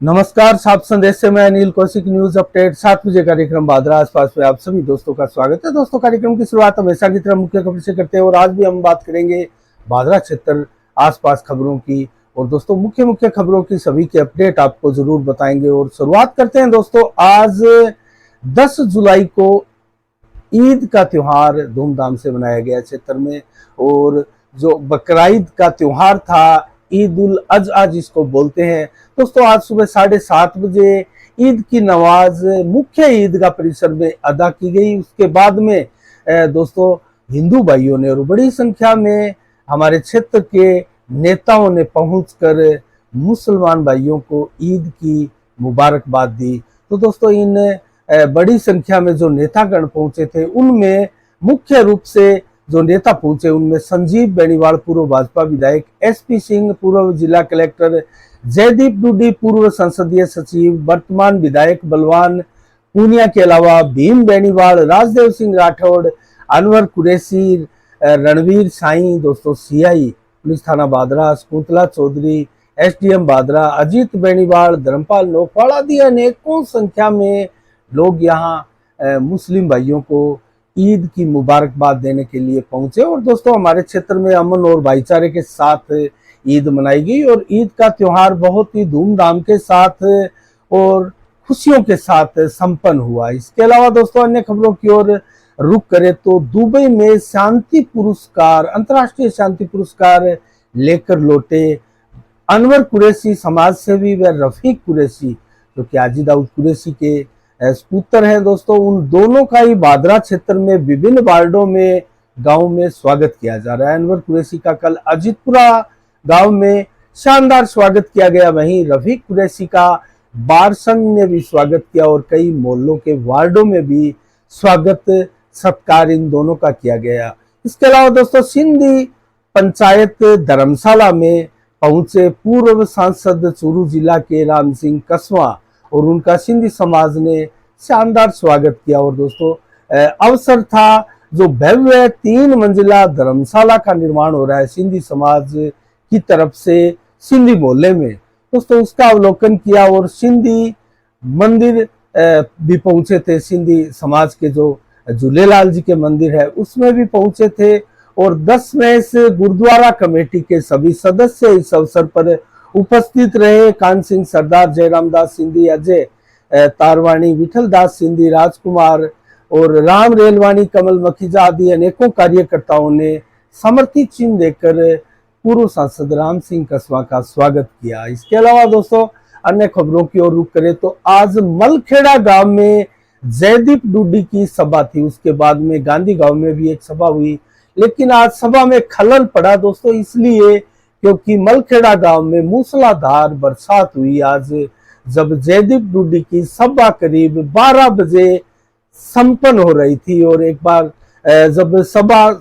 नमस्कार, सात संदेश से मैं अनिल कौशिक। न्यूज अपडेट 7 बजे कार्यक्रम भादरा आसपास में आप सभी दोस्तों का स्वागत है। दोस्तों, कार्यक्रम की शुरुआत हमेशा की तरह मुख्य खबर से करते हैं और आज भी हम बात करेंगे भादरा क्षेत्र आसपास खबरों की। और दोस्तों, मुख्य खबरों की सभी के अपडेट आपको जरूर बताएंगे। और शुरुआत करते हैं दोस्तों, आज 10 जुलाई को ईद का त्योहार धूमधाम से मनाया गया क्षेत्र में। और जो बकरीद का त्योहार था, ईद उल अजहा जिसको बोलते हैं, दोस्तों आज सुबह 7:30 बजे ईद की नमाज मुख्य ईदगाह परिसर में अदा की गई। उसके बाद में दोस्तों हिंदू भाइयों ने और बड़ी संख्या में हमारे क्षेत्र के नेताओं ने पहुंचकर मुसलमान भाइयों को ईद की मुबारकबाद दी। तो दोस्तों, इन बड़ी संख्या में जो नेतागण पहुंचे थे, उनमें मुख्य रूप से जो नेता पहुंचे उनमें संजीव बेनीवाल पूर्व भाजपा विधायक, एसपी सिंह पूर्व जिला कलेक्टर, जयदीप डूडी पूर्व संसदीय सचिव, वर्तमान विधायक बलवान पूनिया के अलावा भीम बेनीवाल, राजदेव सिंह राठौड़, अनवर कुरैशी, रणवीर साई, दोस्तों सीआई पुलिस थाना भादरा, शकुंतला चौधरी, एसडीएम भादरा, अजीत बेनीवाल, धर्मपाल नोकवाल आदि अनेकों संख्या में लोग यहाँ मुस्लिम भाइयों को ईद की मुबारकबाद देने के लिए पहुंचे। और दोस्तों, हमारे क्षेत्र में अमन और भाईचारे के साथ ईद मनाई गई और ईद का त्योहार बहुत ही धूमधाम के साथ और खुशियों के साथ संपन्न हुआ। इसके अलावा दोस्तों, अन्य खबरों की ओर रुख करें तो दुबई में शांति पुरस्कार, अंतर्राष्ट्रीय शांति पुरस्कार लेकर लौटे अनवर कुरैशी समाज सेवी व रफीक कुरैशी, जो कि हाजी दाऊद कुरैशी के पुत्र हैं। दोस्तों, उन दोनों का ही भादरा क्षेत्र में विभिन्न वार्डों में गांव में स्वागत किया जा रहा है। अनवर कुरैशी का कल अजीतपुरा गांव में शानदार स्वागत किया गया, वहीं रफीक कुरैशी का बारसंग ने भी स्वागत किया और कई मोहल्लों के वार्डों में भी स्वागत सत्कार इन दोनों का किया गया। इसके अलावा दोस्तों, सिंधी पंचायत धर्मशाला में पहुंचे पूर्व सांसद चूरू जिला के राम सिंह कसवा और उनका सिंधी समाज ने शानदार स्वागत किया। और दोस्तों, अवसर था जो भव्य 3 मंजिला धर्मशाला का निर्माण हो रहा है सिंधी समाज की तरफ से सिंधी मोहल्ले में, दोस्तों उसका अवलोकन किया। और सिंधी मंदिर भी पहुंचे थे, सिंधी समाज के जो झूलेलाल जी के मंदिर है उसमें भी पहुंचे थे। और 10 में से गुरुद्वारा कमेटी के सभी सदस्य इस अवसर पर उपस्थित रहे। कान सिंह सरदार, जयराम दास सिंधी, अजय तारवाणी, विठल दास सिंधी, राजकुमार और राम रेलवाणी, कमल मखीजा आदि अनेकों कार्यकर्ताओं ने समर्थी चिन्ह देकर पूर्व सांसद राम सिंह कसवा का स्वागत किया। इसके अलावा दोस्तों, अन्य खबरों की ओर रुख करें तो आज मलखेड़ा गांव में जयदीप डूडी की सभा थी। उसके बाद में गांधी गांव में भी एक सभा हुई, लेकिन आज सभा में खलल पड़ा दोस्तों, इसलिए क्योंकि मलखेड़ा गांव में मूसलाधार बरसात हुई। आज जब जयदीप डूडी की सभा करीब 12 बजे संपन्न हो रही थी और एक बार जब सभा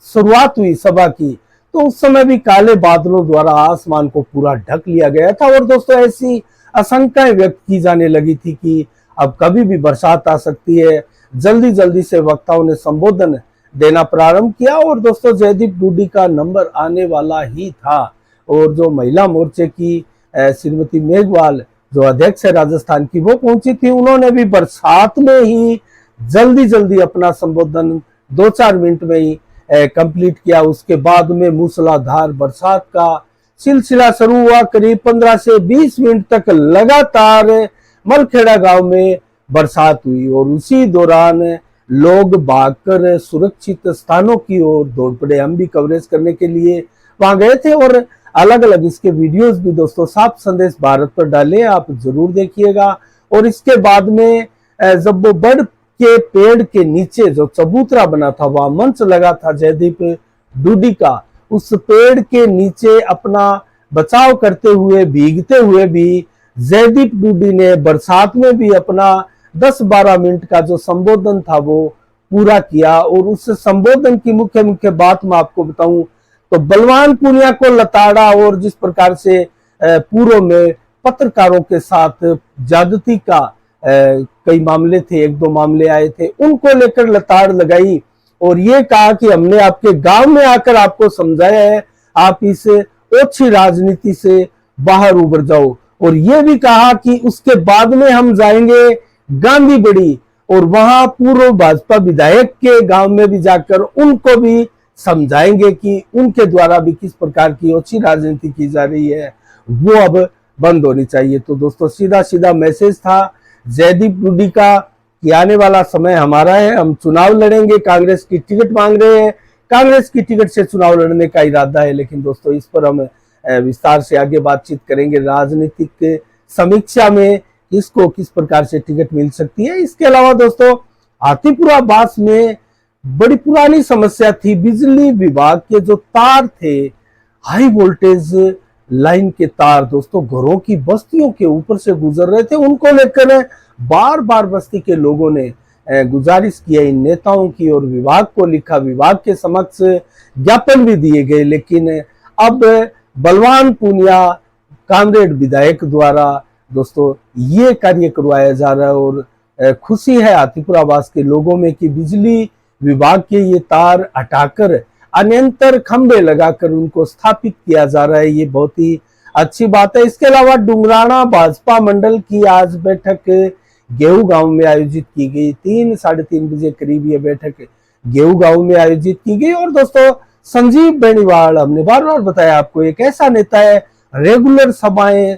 शुरुआत हुई सभा की, तो उस समय भी काले बादलों द्वारा आसमान को पूरा ढक लिया गया था। और दोस्तों, ऐसी आशंकाएं व्यक्त की जाने लगी थी कि अब कभी भी बरसात आ सकती है। जल्दी जल्दी से वक्ताओं ने संबोधन देना प्रारंभ किया और दोस्तों, जयदीप डूडी का नंबर आने वाला ही था। और जो महिला मोर्चे की श्रीमती मेघवाल, जो अध्यक्ष है राजस्थान की, वो पहुंची थी। उन्होंने भी बरसात में ही जल्दी अपना संबोधन 2-4 मिनट में ही कंप्लीट किया। उसके बाद में मूसलाधार बरसात का सिलसिला शुरू हुआ। करीब 15 से 20 मिनट तक लगातार मलखेड़ा गांव में बरसात हुई और उसी दौरान लोग भागकर सुरक्षित स्थानों की ओर दौड़ पड़े। हम भी कवरेज करने के लिए वहां गए थे और अलग अलग इसके वीडियोस भी दोस्तों सात संदेश भारत पर डाले, आप जरूर देखिएगा। और इसके बाद में जब वो बड़ के पेड़ के नीचे जो चबूतरा बना था, वहां मंच लगा था जयदीप डूडी का, उस पेड़ के नीचे अपना बचाव करते हुए, भीगते हुए भी जयदीप डूडी ने बरसात में भी अपना 10-12 मिनट का जो संबोधन था वो पूरा किया। और उस संबोधन की मुख्य बात मैं आपको बताऊं तो बलवान पूनिया को लताड़ा और जिस प्रकार से पूर्व में पत्रकारों के साथ ज्यादती का कई मामले थे, 1-2 मामले आए थे, उनको लेकर लताड़ लगाई और ये कहा कि हमने आपके गांव में आकर आपको समझाया है, आप इस ओछी राजनीति से बाहर उबर जाओ। और ये भी कहा कि उसके बाद में हम जाएंगे गांधी बड़ी और वहां पूर्व भाजपा विधायक के गांव में भी जाकर उनको भी समझाएंगे कि उनके द्वारा भी किस प्रकार की ओछी राजनीति की जा रही है, वो अब बंद होनी चाहिए। तो दोस्तों सीधा सीधा मैसेज था जयदीप रूडी का कि आने वाला समय हमारा है, हम चुनाव लड़ेंगे, कांग्रेस की टिकट मांग रहे हैं, कांग्रेस की टिकट से चुनाव लड़ने का इरादा है। लेकिन दोस्तों इस पर हम विस्तार से आगे बातचीत करेंगे राजनीतिक समीक्षा में इसको किस प्रकार से टिकट मिल सकती है। इसके अलावा दोस्तों हाथीपुरा बास में बड़ी पुरानी समस्या थी, बिजली विभाग के जो तार थे, हाई वोल्टेज लाइन के तार दोस्तों घरों की बस्तियों के ऊपर से गुजर रहे थे, उनको लेकर बार बार बस्ती के लोगों ने गुजारिश किया इन नेताओं की और विभाग को लिखा, विभाग के समक्ष ज्ञापन भी दिए गए। लेकिन अब बलवान पूनिया कामरेड विधायक द्वारा दोस्तों ये कार्य करवाया जा रहा है और खुशी है हाथीपुरा वास के लोगों में कि बिजली विभाग के ये तार हटाकर अन्यंतर खंबे लगाकर उनको स्थापित किया जा रहा है, ये बहुत ही अच्छी बात है। इसके अलावा डुंगराना भाजपा मंडल की आज बैठक गेहूं गांव में आयोजित की गई, 3-3:30 बजे करीब ये बैठक गेहूं गांव में आयोजित की गई। और दोस्तों संजीव बेनीवाल, हमने बार बार बताया आपको, एक ऐसा नेता है रेगुलर सभाएं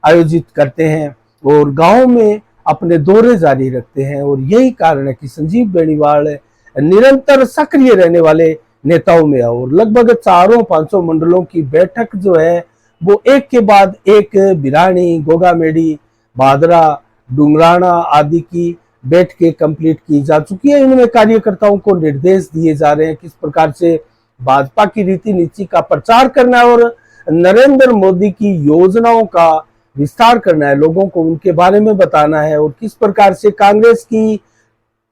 आयोजित करते हैं और गांव में अपने दौरे जारी रखते हैं और यही कारण है कि संजीव बेनीवाल निरंतर सक्रिय रहने वाले नेताओं में है और लगभग 400-500 मंडलों की बैठक जो है वो एक के बाद एक बिरानी, गोगामेडी, भादरा, डुंगराना आदि की बैठकें कंप्लीट की जा चुकी है। इनमें कार्यकर्ताओं को निर्देश दिए जा रहे हैं किस प्रकार से भाजपा की रीति नीति का प्रचार करना है और नरेंद्र मोदी की योजनाओं का विस्तार करना है, लोगों को उनके बारे में बताना है और किस प्रकार से कांग्रेस की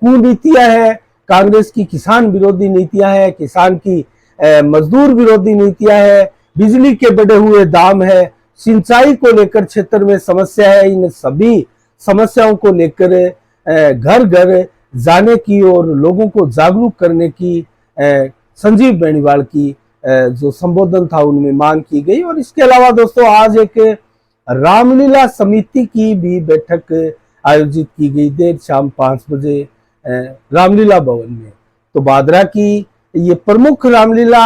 कुनीतियां है, कांग्रेस की किसान विरोधी नीतियां है, किसान की मजदूर विरोधी नीतियां है, बिजली के बढ़े हुए दाम है, सिंचाई को लेकर क्षेत्र में समस्या है। इन सभी समस्याओं को लेकर घर घर जाने की और लोगों को जागरूक करने की संजीव बेनीवाल की जो संबोधन था उनमें मांग की गई। और इसके अलावा दोस्तों आज एक रामलीला समिति की भी बैठक आयोजित की गई देर शाम 5 बजे रामलीला भवन में। तो भादरा की ये प्रमुख रामलीला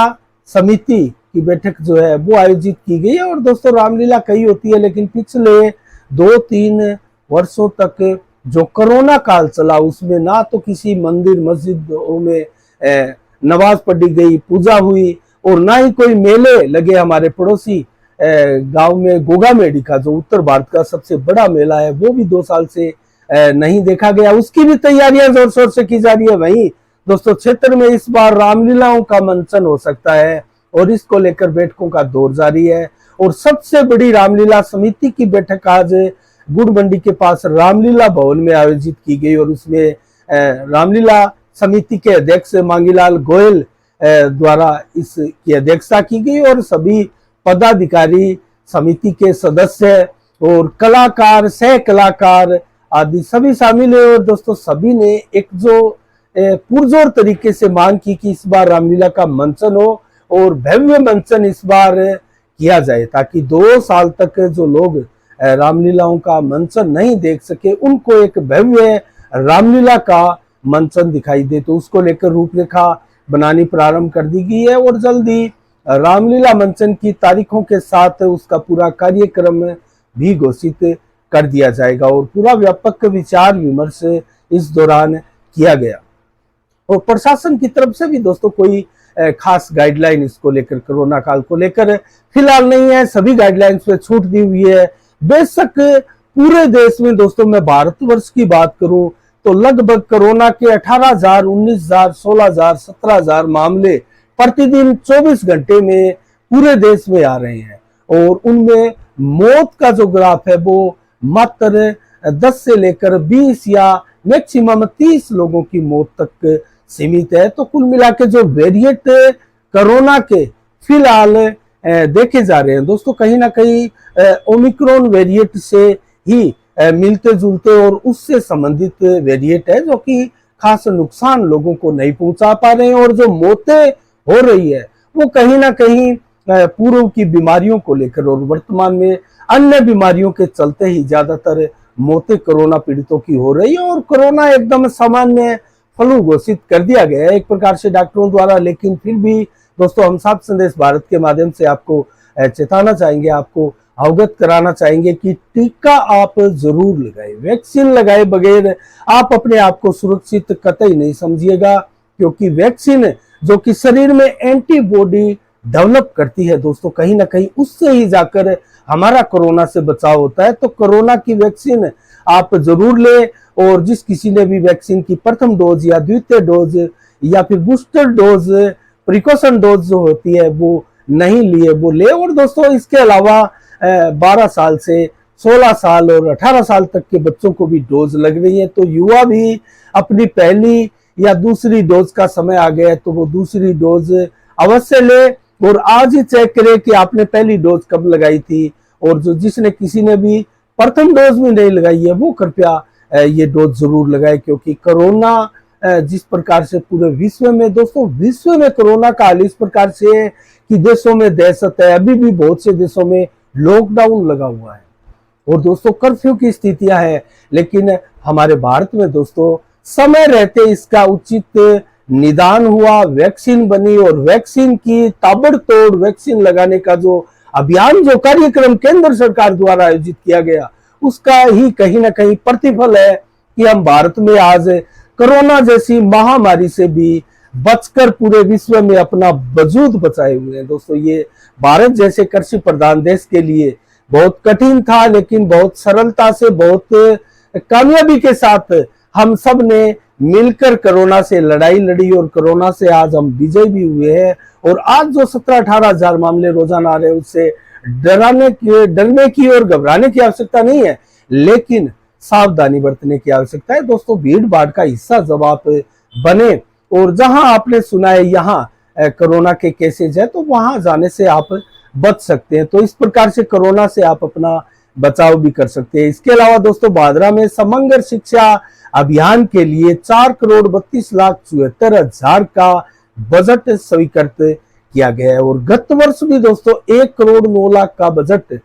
समिति की बैठक जो है वो आयोजित की गई है। और दोस्तों रामलीला कई होती है लेकिन पिछले 2-3 वर्षों तक जो कोरोना काल चला उसमें ना तो किसी मंदिर मस्जिदों में नमाज पढ़ी गई, पूजा हुई और ना ही कोई मेले लगे। हमारे पड़ोसी गांव में गोगामेडी का जो उत्तर भारत का सबसे बड़ा मेला है वो भी 2 साल से नहीं देखा गया, उसकी भी तैयारियां जोर शोर से की जा रही है। वहीं दोस्तों क्षेत्र में इस बार रामलीलाओं का मंचन हो सकता है और इसको लेकर बैठकों का दौर जारी है। और सबसे बड़ी रामलीला समिति की बैठक आज गुड़बंडी के पास रामलीला भवन में आयोजित की गई और उसमें रामलीला समिति के अध्यक्ष मांगीलाल गोयल द्वारा इसकी अध्यक्षता की गई और सभी पदाधिकारी, समिति के सदस्य और कलाकार, सह कलाकार आदि सभी शामिल हुए। और दोस्तों सभी ने एक जो पुरजोर तरीके से मांग की कि इस बार रामलीला का मंचन हो और भव्य मंचन इस बार किया जाए ताकि 2 साल तक जो लोग रामलीलाओं का मंचन नहीं देख सके उनको एक भव्य रामलीला का मंचन दिखाई दे। तो उसको लेकर रूपरेखा बनानी प्रारंभ कर दी गई है और जल्दी रामलीला मंचन की तारीखों के साथ उसका पूरा कार्यक्रम भी घोषित कर दिया जाएगा और पूरा व्यापक विचार विमर्श इस दौरान किया गया। और प्रशासन की तरफ से भी दोस्तों कोई खास गाइडलाइन इसको लेकर, कोरोना काल को लेकर फिलहाल नहीं है, सभी गाइडलाइंस पे छूट दी हुई है। बेशक पूरे देश में दोस्तों मैं भारतवर्ष की बात करूं तो लगभग कोरोना के 18,000, 19,000, 16,000, 17,000 मामले प्रतिदिन 24 घंटे में पूरे देश में आ रहे हैं और उनमें मौत का जो ग्राफ है वो मात्र 10 से लेकर 20 या मैक्सिमम 30 लोगों की मौत तक सीमित है। तो कुल मिला के जो वेरिएंट कोरोना के फिलहाल देखे जा रहे हैं दोस्तों कहीं ना कहीं ओमिक्रॉन वेरिएंट से ही मिलते जुलते और उससे संबंधित वेरिएंट है जो कि खास नुकसान लोगों को नहीं पहुंचा पा रहे हैं और जो मौतें हो रही है वो कहीं ना कहीं पूर्व की बीमारियों को लेकर और वर्तमान में अन्य बीमारियों के चलते ही ज्यादातर मौतें कोरोना पीड़ितों की हो रही है और कोरोना एकदम सामान्य फ्लू घोषित कर दिया गया है एक प्रकार से डॉक्टरों द्वारा। लेकिन फिर भी दोस्तों हम साफ संदेश भारत के माध्यम से आपको चेताना चाहेंगे, आपको अवगत कराना चाहेंगे कि टीका आप जरूर लगाए, वैक्सीन लगाए बगैर आप अपने आप को सुरक्षित कतई नहीं समझिएगा, क्योंकि वैक्सीन जो कि शरीर में एंटीबॉडी डेवलप करती है दोस्तों, कहीं ना कहीं उससे ही जाकर हमारा कोरोना से बचाव होता है। तो कोरोना की वैक्सीन आप जरूर ले, और जिस किसी ने भी वैक्सीन की प्रथम डोज या द्वितीय डोज या फिर बूस्टर डोज, प्रिकॉशन डोज जो होती है वो नहीं लिए वो ले। और दोस्तों इसके अलावा 12 साल से 16 साल और 18 साल तक के बच्चों को भी डोज लग रही है, तो युवा भी अपनी पहली या दूसरी डोज का समय आ गया है तो वो दूसरी डोज अवश्य ले, और आज ही चेक करें कि आपने पहली डोज कब लगाई थी। और जो जिसने किसी ने भी प्रथम डोज भी नहीं लगाई है वो कृपया ये डोज जरूर लगाए, क्योंकि कोरोना जिस प्रकार से पूरे विश्व में दोस्तों, विश्व में कोरोना का हाल इस प्रकार से है कि देशों में दहशत है, अभी भी बहुत से देशों में लॉकडाउन लगा हुआ है और दोस्तों कर्फ्यू की स्थितियां हैं। लेकिन हमारे भारत में दोस्तों समय रहते इसका उचित निदान हुआ, वैक्सीन बनी, और वैक्सीन की ताबड़तोड़ वैक्सीन लगाने का जो अभियान, जो कार्यक्रम केंद्र सरकार द्वारा आयोजित किया गया, उसका ही कहीं ना कहीं प्रतिफल है कि हम भारत में आज कोरोना जैसी महामारी से भी बचकर पूरे विश्व में अपना वजूद बचाए हुए हैं। दोस्तों ये भारत जैसे कृषि प्रधान देश के लिए बहुत कठिन था, लेकिन बहुत सरलता से, बहुत कामयाबी के साथ हम सब ने मिलकर कोरोना से लड़ाई लड़ी और कोरोना से आज हम विजय भी हुए हैं। और आज जो 17-18 हजार मामले रोजाना आ रहे हैं उससे डरने की और घबराने की आवश्यकता नहीं है, लेकिन सावधानी बरतने की आवश्यकता है। दोस्तों भीड़ भाड़ का हिस्सा जब आप बने और जहां आपने सुना है यहाँ कोरोना के केसेज है, तो वहां जाने से आप बच सकते हैं। तो इस प्रकार से कोरोना से आप अपना बचाव भी कर सकते हैं। इसके अलावा दोस्तों भादरा में समग्र शिक्षा अभियान के लिए 4,32,74,000 का बजट स्वीकृत किया गया है, और गत वर्ष भी दोस्तों 1,09,00,000 का बजट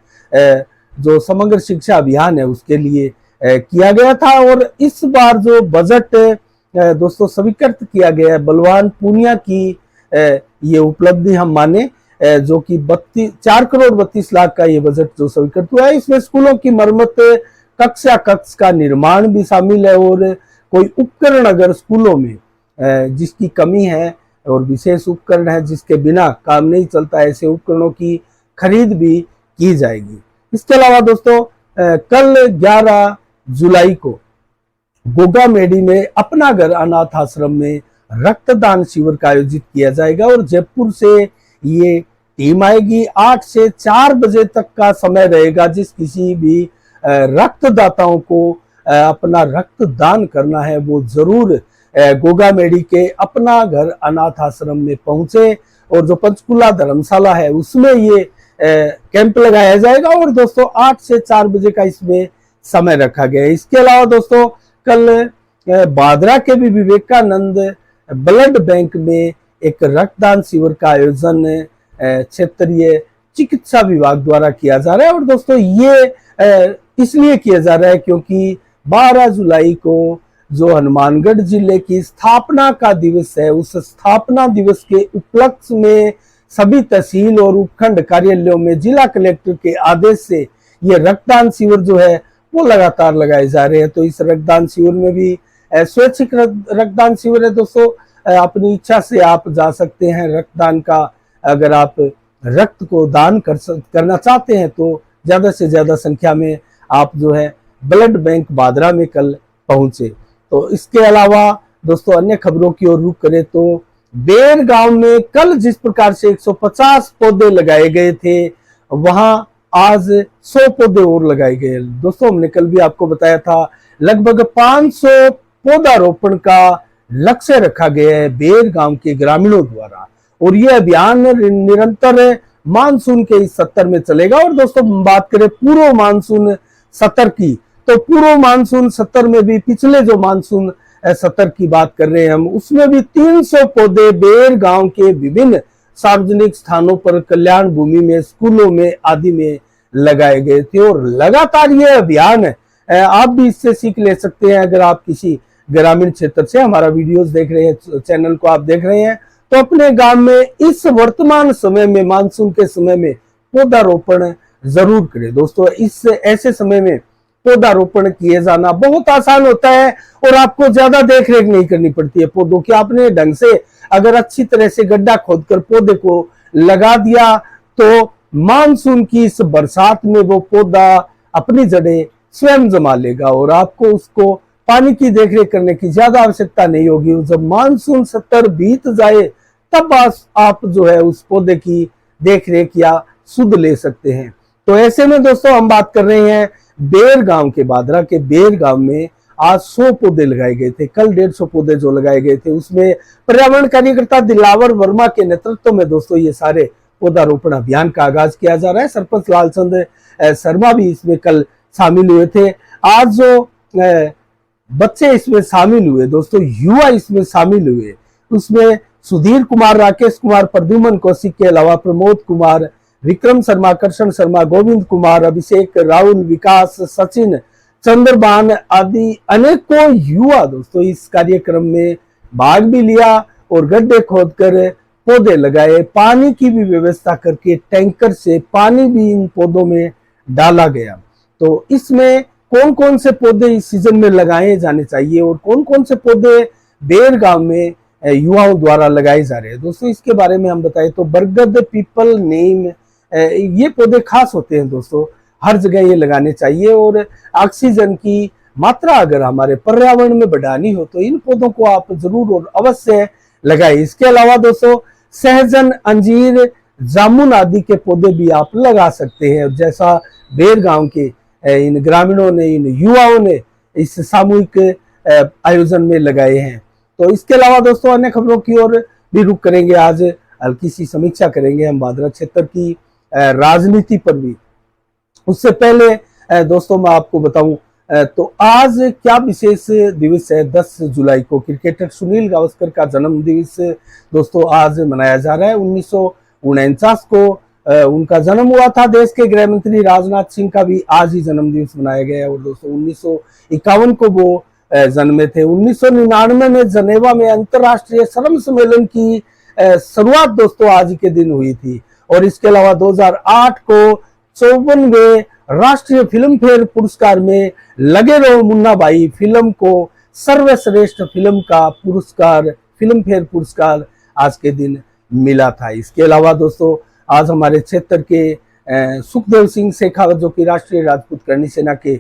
जो समग्र शिक्षा अभियान है उसके लिए किया गया था। और इस बार जो बजट दोस्तों स्वीकृत किया गया है, बलवान पूनिया की ये उपलब्धि हम माने, जो कि 4,32,00,000 का ये बजट जो स्वीकृत हुआ है। इसमें स्कूलों की मरम्मत, कक्षा कक्ष का निर्माण भी शामिल है, और कोई उपकरण अगर स्कूलों में जिसकी कमी है और विशेष उपकरण है जिसके बिना काम नहीं चलता, ऐसे उपकरणों की खरीद भी की जाएगी। इसके अलावा दोस्तों कल 11 जुलाई को गोगा मेडी में अपना घर अनाथ आश्रम में रक्तदान शिविर का आयोजित किया जाएगा, और जयपुर से ये टीम आएगी। 8 से 4 बजे तक का समय रहेगा। जिस किसी भी रक्तदाताओं को अपना रक्तदान करना है वो जरूर गोगा मेडी के अपना घर अनाथ आश्रम में पहुंचे, और जो पंचकुला धर्मशाला है उसमें ये कैंप लगाया जाएगा। और दोस्तों 8 से 4 बजे का इसमें समय रखा गया है। इसके अलावा दोस्तों कल भादरा के भी विवेकानंद ब्लड बैंक में एक रक्तदान शिविर का आयोजन क्षेत्रीय चिकित्सा विभाग द्वारा किया जा रहा है। और दोस्तों ये इसलिए किया जा रहा है क्योंकि 12 जुलाई को जो हनुमानगढ़ जिले की स्थापना का दिवस है, उस स्थापना दिवस के उपलक्ष्य में सभी तहसील और उपखंड कार्यालयों में जिला कलेक्टर के आदेश से ये रक्तदान शिविर जो है वो लगातार लगाए जा रहे हैं। तो इस रक्तदान शिविर में भी स्वैच्छिक रक्तदान शिविर है दोस्तों, अपनी इच्छा से आप जा सकते हैं। रक्तदान का अगर आप रक्त को दान करना चाहते हैं तो ज्यादा से ज्यादा संख्या में आप जो है ब्लड बैंक भादरा में कल पहुंचे। तो इसके अलावा दोस्तों अन्य खबरों की ओर रुख करें तो बेर गांव में कल जिस प्रकार से 150 पौधे लगाए गए थे, वहां आज 100 पौधे और लगाए गए। दोस्तों हमने कल भी आपको बताया था लगभग 500 पौधारोपण का लक्ष्य रखा गया है बेर गांव के ग्रामीणों द्वारा, और यह अभियान निरंतर मानसून के इस सत्र में चलेगा। और दोस्तों बात करें पूर्व मानसून सत्र की, तो पूर्व मानसून सत्र में भी पिछले जो मानसून सत्र की बात कर रहे हैं हम, उसमें भी 300 पौधे बेर गांव के विभिन्न सार्वजनिक स्थानों पर, कल्याण भूमि में, स्कूलों में आदि में लगाए गए थे। और लगातार ये अभियान है, आप भी इससे सीख ले सकते हैं। अगर आप किसी ग्रामीण क्षेत्र से हमारा वीडियोस देख रहे हैं, चैनल को आप देख रहे हैं, तो अपने गांव में इस वर्तमान समय में, मानसून के समय में पौधारोपण जरूर करें दोस्तों। इस ऐसे समय में पौधारोपण किए जाना बहुत आसान होता है और आपको ज्यादा देख रेख नहीं करनी पड़ती है पौधों की। आपने ढंग से अगर अच्छी तरह से गड्ढा खोदकर पौधे को लगा दिया तो मानसून की इस बरसात में वो पौधा अपनी जड़ें स्वयं जमा लेगा और आपको उसको पानी की देखरेख करने की ज्यादा आवश्यकता नहीं होगी। जब मानसून 70 बीत जाए तब आप जो है उस पौधे की देखरेख या सुध ले सकते हैं। तो ऐसे में दोस्तों हम बात कर रहे हैं बेर गांव के, बादरा के बेर गांव में आज 100 पौधे लगाए गए थे। कल 150 पौधे जो लगाए गए थे उसमें पर्यावरण कार्यकर्ता दिलावर वर्मा के नेतृत्व में दोस्तों ये सारे पौधारोपण अभियान का आगाज किया जा रहा है। सरपंच लालचंद शर्मा भी इसमें कल शामिल हुए थे। आज जो बच्चे इसमें शामिल हुए दोस्तों, युवा इसमें शामिल हुए, उसमें सुधीर कुमार, राकेश कुमार, प्रद्युमन कौशिक के अलावा प्रमोद कुमार, विक्रम शर्मा, कर्षण शर्मा, गोविंद कुमार, अभिषेक, राहुल, विकास, सचिन, चंद्रबान आदि अनेकों युवा दोस्तों इस कार्यक्रम में भाग भी लिया और गड्ढे खोदकर पौधे लगाए। पानी की भी व्यवस्था करके टैंकर से पानी भी इन पौधों में डाला गया। तो इसमें कौन कौन से पौधे इस सीजन में लगाए जाने चाहिए और कौन कौन से पौधे बेर गांव में युवाओं द्वारा लगाए जा रहे हैं दोस्तों, इसके बारे में हम बताएं तो बरगद, पीपल, नीम, ये पौधे खास होते हैं दोस्तों, हर जगह ये लगाने चाहिए। और ऑक्सीजन की मात्रा अगर हमारे पर्यावरण में बढ़ानी हो तो इन पौधों को आप जरूर और अवश्य लगाएं। इसके अलावा दोस्तों सहजन, अंजीर, जामुन आदि के पौधे भी आप लगा सकते हैं, जैसा बेर गांव के इन ग्रामीणों ने, इन युवाओं ने इस सामूहिक आयोजन में लगाए हैं। तो इसके अलावा दोस्तों अन्य खबरों की ओर भी रुख करेंगे। आज हल्की सी समीक्षा करेंगे हम बादरा क्षेत्र की राजनीति पर भी। उससे पहले दोस्तों मैं आपको बताऊं तो आज क्या विशेष दिवस है। 10 जुलाई को क्रिकेटर सुनील गावस्कर का जन्म दिवस दोस्तों आज मनाया जा रहा है। 1949 को उनका जन्म हुआ था। देश के गृह मंत्री राजनाथ सिंह का भी आज ही जन्म दिवस मनाया गया है। और दोस्तों 1951 को वो जन्मे थे। 1999 में जनेवा में अंतरराष्ट्रीय श्रम सम्मेलन की शुरुआत दोस्तों आज के दिन हुई थी। और इसके अलावा 2008 को 54वें राष्ट्रीय फिल्म फेयर पुरस्कार में लगे रहो मुन्ना भाई फिल्म को सर्वश्रेष्ठ फिल्म का पुरस्कार, फिल्म फेयर पुरस्कार आज के दिन मिला था। इसके अलावा दोस्तों आज हमारे क्षेत्र के सुखदेव सिंह शेखावत जो कि राष्ट्रीय राजपूत करणी सेना के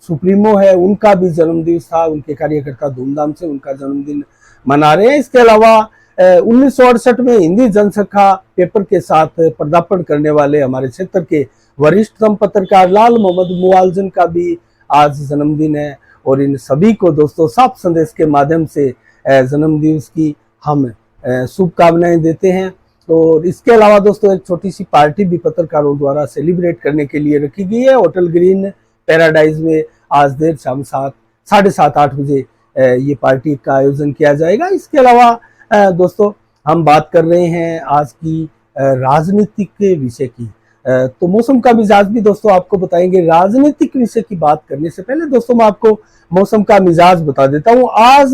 सुप्रीमो है, उनका भी जन्मदिवस था। उनके कार्यकर्ता धूमधाम से उनका जन्मदिन मना रहे हैं। इसके अलावा 1968 में हिंदी जनसंख्या पेपर के साथ पदार्पण करने वाले हमारे क्षेत्र के वरिष्ठतम पत्रकार लाल मोहम्मद मुआलजन का भी आज जन्मदिन है। और इन सभी को दोस्तों साफ संदेश के माध्यम से जन्मदिवस की हम शुभकामनाएं देते हैं। और इसके अलावा दोस्तों एक छोटी सी पार्टी भी पत्रकारों द्वारा सेलिब्रेट करने के लिए रखी गई है। होटल ग्रीन पैराडाइज में आज देर शाम 7:30-8 बजे ये पार्टी का आयोजन किया जाएगा। इसके अलावा दोस्तों हम बात कर रहे हैं आज की राजनीतिक के विषय की। तो मौसम का मिजाज भी दोस्तों आपको बताएंगे। राजनीतिक विषय की बात करने से पहले दोस्तों मैं आपको मौसम का मिजाज बता देता हूँ। आज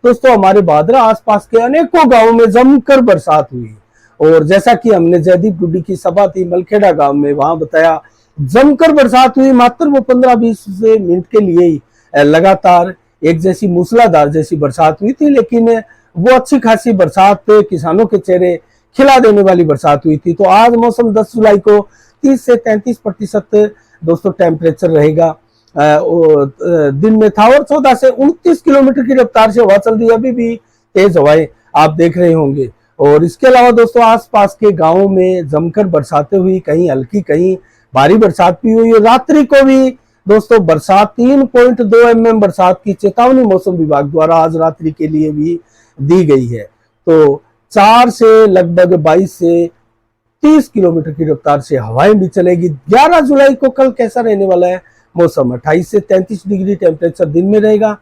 दोस्तों हमारे बादरा आसपास के अनेकों गांवों में जमकर बरसात हुई। और जैसा कि हमने जयदीप गुड्डी की सभा थी मलखेड़ा गांव में, वहां बताया जमकर बरसात हुई। मात्र वो 15-20 मिनट के लिए ही लगातार एक जैसी मूसलाधार जैसी बरसात हुई थी, लेकिन वो अच्छी खासी बरसात किसानों के चेहरे खिला देने वाली बरसात हुई थी। तो आज मौसम 10 जुलाई को 30 से 33% दोस्तों टेम्परेचर रहेगा दिन में था। और 14 से 29 किलोमीटर की रफ्तार से हवा चल रही है। अभी भी तेज हवाएं आप देख रहे होंगे। और इसके अलावा दोस्तों आसपास के गांवों में जमकर बरसातें हुई, कहीं हल्की कहीं भारी बरसात भी हुई। और रात्रि को भी दोस्तों बरसात 3.2 mm बरसात की चेतावनी मौसम विभाग द्वारा आज रात्रि के लिए भी दी गई है। तो 4 से लगभग 22 से 30 किलोमीटर की रफ्तार से हवाएं भी चलेगी। 11 जुलाई को कल कैसा रहने वाला है मौसम, 28 से 33 डिग्री टेम्परेचर दिन में रहेगा,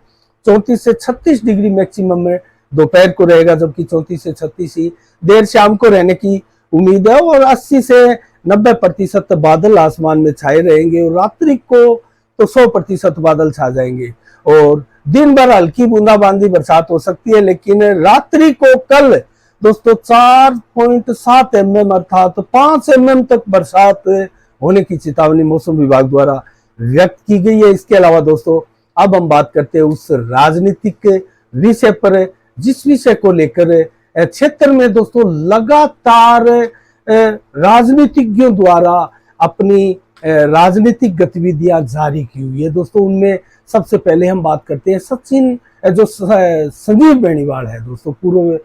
34 से 36 डिग्री मैक्सिमम में दोपहर को रहेगा, जबकि 34 से 36 ही देर शाम को रहने की उम्मीद है। और 80 से 90% बादल आसमान में छाए रहेंगे और रात्रि को तो 100% बादल छा जाएंगे और दिन भर हल्की बूंदाबांदी बरसात हो सकती है। लेकिन रात्रि को कल दोस्तों 4.7 mm अर्थात 5 mm तक बरसात होने की चेतावनी मौसम विभाग द्वारा व्यक्त की गई है। इसके अलावा दोस्तों अब हम बात करते हैं उस राजनीतिक विषय पर जिस विषय को लेकर क्षेत्र में दोस्तों लगातार राजनीतिज्ञों द्वारा अपनी राजनीतिक गतिविधियां जारी की हुई है। दोस्तों उनमें सबसे पहले हम बात करते हैं सचिन जो संजीव बेनीवाल है दोस्तों, पूर्व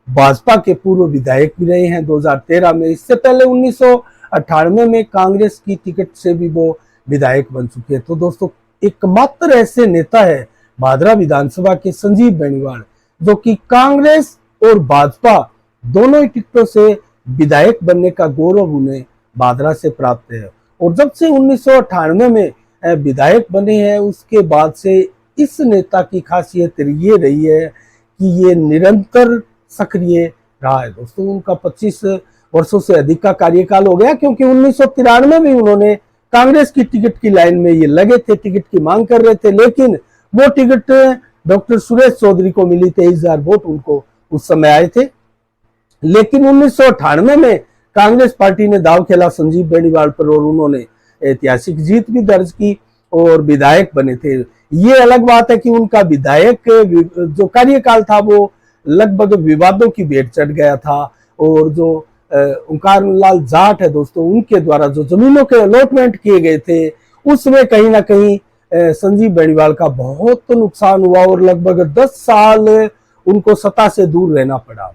भाजपा के पूर्व विधायक भी रहे हैं 2013 में। इससे पहले 1998 में कांग्रेस की टिकट से भी वो विधायक बन चुके हैं। तो दोस्तों एकमात्र ऐसे नेता है भादरा विधानसभा के संजीव बेनीवाल जो कि कांग्रेस और भाजपा दोनों ही टिकटों से विधायक बनने का गौरव उन्हें भादरा से प्राप्त है। और जब से 1998 में विधायक बने हैं उसके बाद से इस नेता की खासियत ये रही है कि ये निरंतर सक्रिय रहा है। दोस्तों उनका 25 वर्षों से अधिक का कार्यकाल हो गया, क्योंकि 1993 में उन्होंने कांग्रेस की टिकट की लाइन में ये लगे थे, टिकट की मांग कर रहे थे, लेकिन वो टिकट डॉक्टर सुरेश चौधरी को मिली। 23,000 वोट उनको उस समय आए थे। लेकिन 1998 में कांग्रेस पार्टी ने दाव खेला संजीव बेनीवाल पर और उन्होंने ऐतिहासिक जीत भी दर्ज की और विधायक बने थे। ये अलग बात है कि उनका विधायक जो कार्यकाल था वो लगभग विवादों की भेंट चढ़ गया था और जो ओंकार लाल जाट है दोस्तों, उनके द्वारा जो जमीनों के अलॉटमेंट किए गए थे उसमें कहीं ना कहीं संजीव बेनीवाल का बहुत नुकसान हुआ और लगभग 10 साल उनको सत्ता से दूर रहना पड़ा।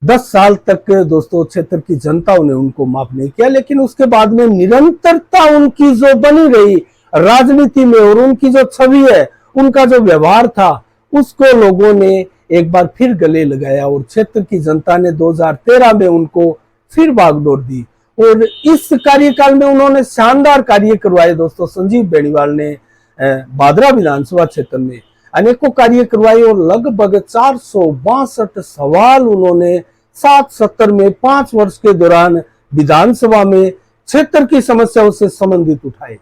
10 साल तक दोस्तों क्षेत्र की जनता ने उनको माफ नहीं किया, लेकिन उसके बाद में निरंतरता उनकी जो बनी रही राजनीति में और उनकी जो छवि है, उनका जो व्यवहार था, उसको लोगों ने एक बार फिर गले लगाया और क्षेत्र की जनता ने 2013 में उनको फिर बागडोर दी और इस कार्यकाल में उन्होंने शानदार कार्य करवाए। दोस्तों संजीव बेनीवाल ने भादरा विधानसभा क्षेत्र में अनेकों कार्य करवाए और लगभग 462 सवाल उन्होंने 7-70 में 5 वर्ष के दौरान विधानसभा में क्षेत्र की समस्याओं से संबंधित उठाए,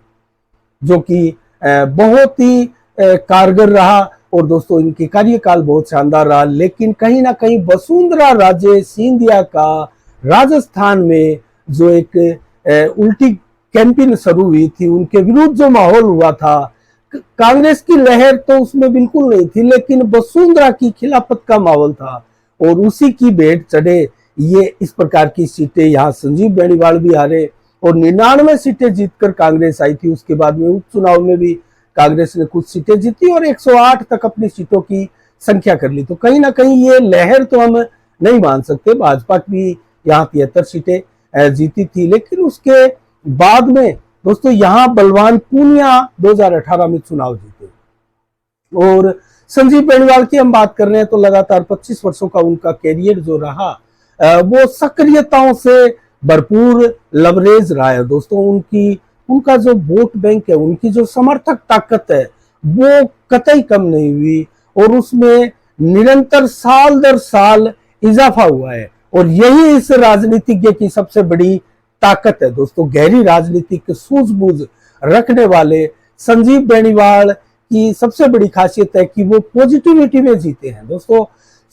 जो कि बहुत ही कारगर रहा। और दोस्तों इनके कार्यकाल बहुत शानदार रहा, लेकिन कहीं ना कहीं वसुंधरा राजे सिंधिया का राजस्थान में जो एक उल्टी कैंपेन शुरू हुई थी, उनके विरुद्ध जो माहौल हुआ था, कांग्रेस की लहर तो उसमें बिल्कुल नहीं थी, लेकिन वसुंधरा की खिलाफत का माहौल था और उसी की भेंट चढ़े ये इस प्रकार की सीटें यहाँ संजीव बेनीवाल भी हारे और 99 सीटें जीतकर कांग्रेस आई थी। उसके बाद में उपचुनाव में भी कांग्रेस ने कुछ सीटें जीती और 108 तक अपनी सीटों की संख्या कर ली। तो कहीं ना कहीं ये लहर तो हम नहीं मान सकते, भाजपा की यहाँ 73 सीटें जीती थी, लेकिन उसके बाद में दोस्तों यहाँ बलवान पूनिया 2018 में चुनाव जीते। और संजीव बेनीवाल की हम बात कर रहे हैं तो लगातार 25 वर्षों का उनका कैरियर जो रहा वो सक्रियताओं से भरपूर लवरेज रहा है। दोस्तों उनका जो वोट बैंक है, उनकी जो समर्थक ताकत है, वो कतई कम नहीं हुई और उसमें निरंतर साल दर साल इजाफा हुआ है और यही इस राजनीतिज्ञ की सबसे बड़ी ताकत है। दोस्तों गहरी राजनीतिक सूझबूझ रखने वाले संजीव बेनीवाल की सबसे बड़ी खासियत है कि वो पॉजिटिविटी में जीते हैं। दोस्तों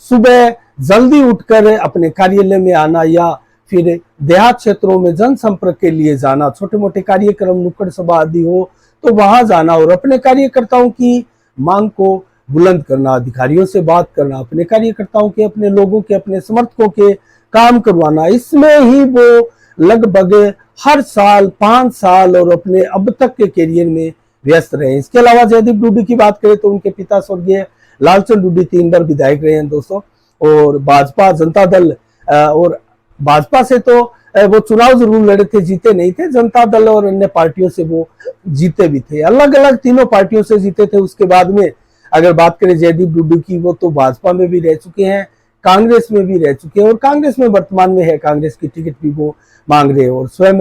सुबह जल्दी उठकर अपने कार्यालय में आना या फिर देहात क्षेत्रों में जनसंपर्क के लिए जाना, छोटे मोटे कार्यक्रम नुक्कड़ सभा आदि हो तो वहां जाना और अपने कार्यकर्ताओं की मांग को बुलंद करना, अधिकारियों से बात करना, अपने कार्यकर्ताओं के, अपने लोगों के, अपने समर्थकों के काम करवाना, इसमें ही वो लगभग हर साल 5 साल और अपने अब तक के करियर में व्यस्त रहे। इसके अलावा जयदीप डूडी की बात करें तो उनके पिता स्वर्गीय लालचंद डूडी 3 बार विधायक रहे हैं दोस्तों और भाजपा जनता दल और भाजपा से तो वो चुनाव जरूर लड़े थे, जीते नहीं थे, जनता दल और अन्य पार्टियों से वो जीते भी थे, अलग अलग तीनों पार्टियों से जीते थे। उसके बाद में अगर बात करें जयदीप डूडी की, वो तो भाजपा में भी रह चुके हैं, कांग्रेस में भी रह चुके हैं और कांग्रेस में वर्तमान में है, कांग्रेस की टिकट भी वो मांग रहे हैं और स्वयं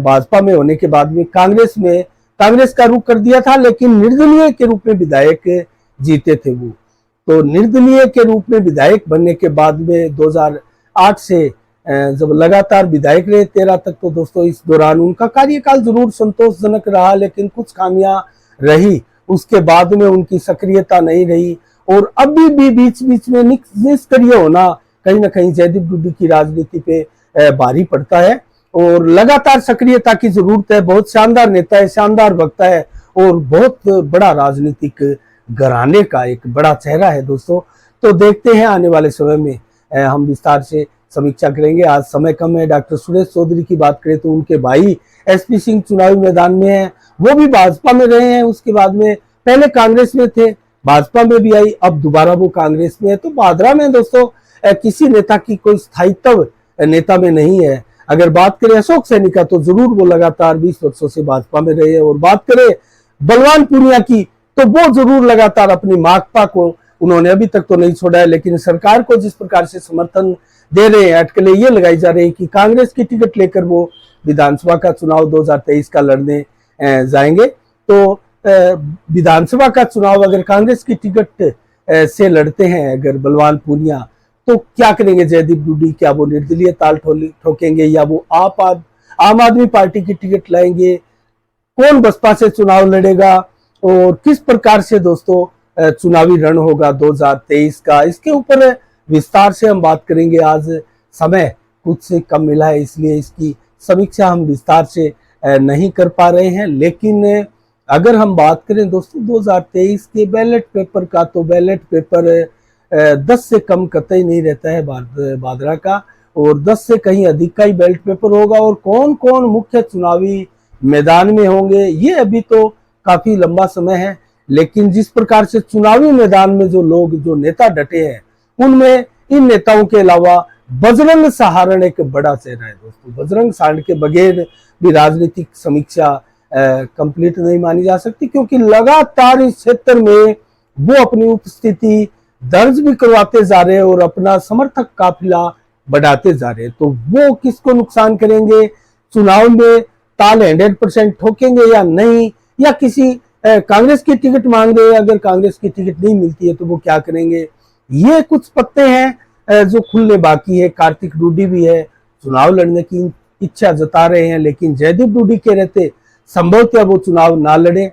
भाजपा में होने के बाद में कांग्रेस का रुख कर दिया था, लेकिन निर्दलीय के रूप में विधायक जीते थे वो। तो निर्दलीय के रूप में विधायक बनने के बाद में 2008 से जब लगातार विधायक रहे 13 तक, तो दोस्तों इस दौरान उनका कार्यकाल जरूर संतोषजनक रहा, लेकिन कुछ खामियां रही। उसके बाद में उनकी सक्रियता नहीं रही और अभी भी बीच बीच में निष्क्रिय होना कहीं ना कहीं जयदीप डूडी की राजनीति पे भारी पड़ता है और लगातार सक्रियता की जरूरत है। बहुत शानदार नेता है, शानदार वक्ता है और बहुत बड़ा राजनीतिक घराने का एक बड़ा चेहरा है दोस्तों। तो देखते हैं आने वाले समय में हम विस्तार से समीक्षा करेंगे। आज समय कम है। डॉक्टर सुरेश चौधरी की बात करें तो उनके भाई एसपी सिंह चुनावी मैदान में हैं, वो भी भाजपा में रहे हैं, उसके बाद में पहले कांग्रेस में थे, भाजपा में भी आई, अब दोबारा वो कांग्रेस में है। तो भादरा में दोस्तों किसी नेता की कोई स्थायित्व नेता में नहीं है। अगर बात करें अशोक सैनी का तो जरूर वो लगातार 20 वर्षों से भाजपा में रहे, और बात करें बलवान पूनिया की तो वो जरूर लगातार अपनी माकपा को उन्होंने अभी तक तो नहीं छोड़ा है, लेकिन सरकार को जिस प्रकार से समर्थन दे रहे हैं, अटकलें ये लगाई जा रही है कि कांग्रेस की टिकट लेकर वो विधानसभा का चुनाव 2023 का लड़ने जाएंगे। तो विधानसभा का चुनाव अगर कांग्रेस की टिकट से लड़ते हैं अगर बलवान पूनिया, तो क्या करेंगे जयदीप डूडी? क्या वो निर्दलीय ताल ठोकेंगे या वो आम आदमी पार्टी की टिकट लाएंगे? कौन बसपा से चुनाव लड़ेगा और किस प्रकार से दोस्तों चुनावी रण होगा 2023 का, इसके ऊपर विस्तार से हम बात करेंगे। आज समय कुछ से कम मिला है, इसलिए इसकी समीक्षा हम विस्तार से नहीं कर पा रहे हैं। लेकिन अगर हम बात करें दोस्तों 2023 के बैलेट पेपर का, तो बैलेट पेपर 10 से कम कतई नहीं रहता है भादरा का, और 10 से कहीं अधिक का ही बैलेट पेपर होगा। और कौन कौन मुख्य चुनावी मैदान में होंगे ये अभी तो काफी लंबा समय है, लेकिन जिस प्रकार से चुनावी मैदान में जो लोग, जो नेता डटे हैं, उनमें इन नेताओं के अलावा बजरंग सहारण एक बड़ा चेहरा है दोस्तों। बजरंग सहारण के बगैर भी राजनीतिक समीक्षा कंप्लीट नहीं मानी जा सकती, क्योंकि लगातार इस क्षेत्र में वो अपनी उपस्थिति दर्ज भी करवाते जा रहे हैं और अपना समर्थक काफिला बढ़ाते जा रहे हैं। तो वो किसको नुकसान करेंगे? चुनाव में ताल 100% ठोकेंगे या नहीं, या किसी कांग्रेस की टिकट मांगे, अगर कांग्रेस की टिकट नहीं मिलती है तो वो क्या करेंगे? ये कुछ पत्ते हैं जो खुलने बाकी है। कार्तिक डूडी भी है, चुनाव लड़ने की इच्छा जता रहे हैं, लेकिन जयदीप डूडी के रहते संभवतः वो चुनाव ना लड़े,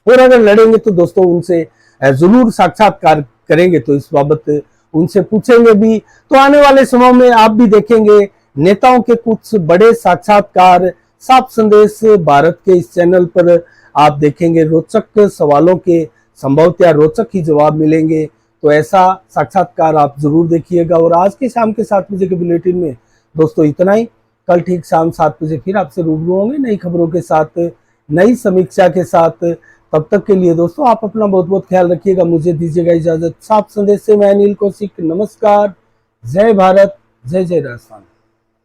और अगर लड़ेंगे तो दोस्तों उनसे जरूर साक्षात्कार करेंगे, तो इस बाबत उनसे पूछेंगे भी। तो आने वाले समय में आप भी देखेंगे नेताओं के कुछ बड़े साक्षात्कार, साफ संदेश भारत के इस चैनल पर आप देखेंगे। रोचक सवालों के संभवतः रोचक ही जवाब मिलेंगे, तो ऐसा साक्षात्कार आप जरूर देखिएगा। और आज के शाम के 7 बजे के बुलेटिन में दोस्तों इतना ही। कल ठीक शाम 7 बजे फिर आपसे रूबरू होंगे नई खबरों के साथ, नई समीक्षा के साथ। तब तक के लिए दोस्तों आप अपना बहुत बहुत ख्याल रखिएगा। मुझे दीजिएगा इजाजत। साफ संदेश से मैं अनिल कौशिक, नमस्कार, जय भारत, जय जय राजस्थान।